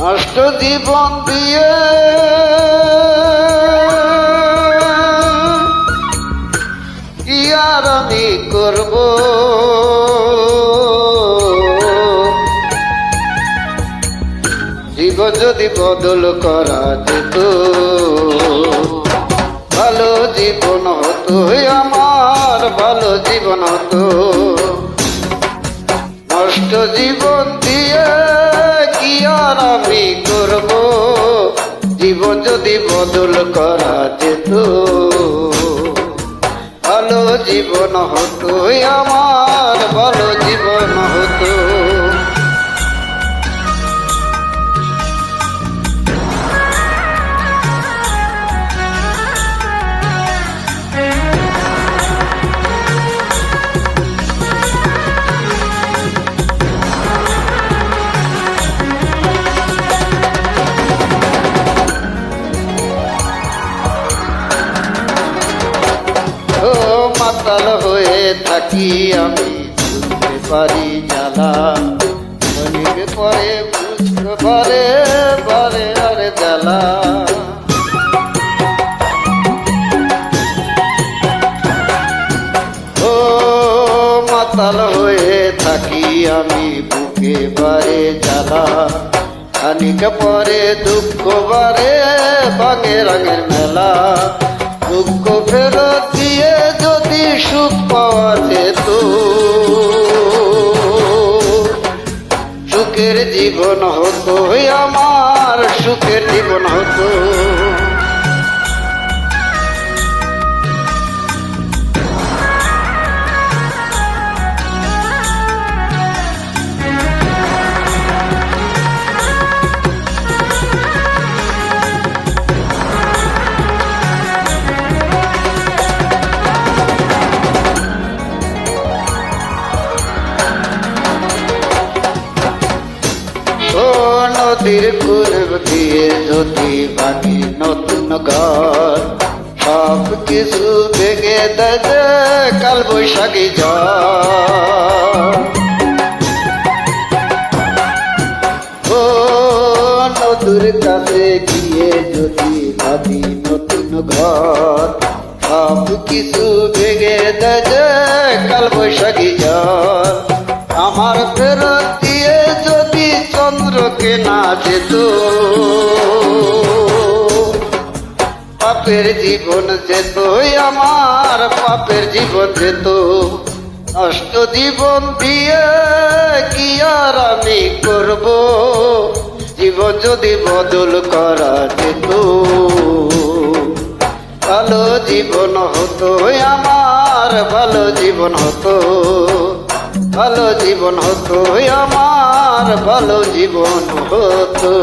নষ্ট জীবন দিয়ে কি আর আমি করব, জীবন যদি বদল করা যেত ভালো জীবন হতো, আমার ভালো জীবন হতো। নষ্ট জীবন দিয়ে কি আর আমি করব, জীবন যদি বদল করা যেত ভালো জীবন হতো, আমার ভালো জীবন হতো। মাতাল হয়ে থাকি আমি, বুঝতে পারি জ্বালা, অনেক পরে বুঝতে পারে বারে আরে জ্বালা। ও মাতাল হয়ে থাকি আমি, বুকে বারে জ্বালা, খানিক পরে দুঃখ বারে ভাঙে রঙের মেলা। দুঃখ ফেরত দিয়ে যদি সুখ পাওয়া যেত, সুখের জীবন হতো, আমার সুখের জীবন হতো। নদীর কুলব দিয়ে যদি বাকি নতুন ঘর, সব কিছু ভেঙে দেয় কাল বৈশাখী ঝড়। ও নদীর কাছে গিয়ে যদি ভাবি নতুন ঘর, সব কিছু ভেঙে দেয় কাল বৈশাখী ঝড়। আমার ফেরত দিয়ে যদি চন্দ্রকে না যেত, পাপের জীবন যেত, আমার পাপের জীবন যেত। নষ্ট জীবন দিয়ে কি আর আমি করব, জীবন যদি বদল করা যেত ভালো জীবন হতো, আমার ভালো জীবন হতো। ভালো জীবন হতো, আমার ভালো জীবন হতো।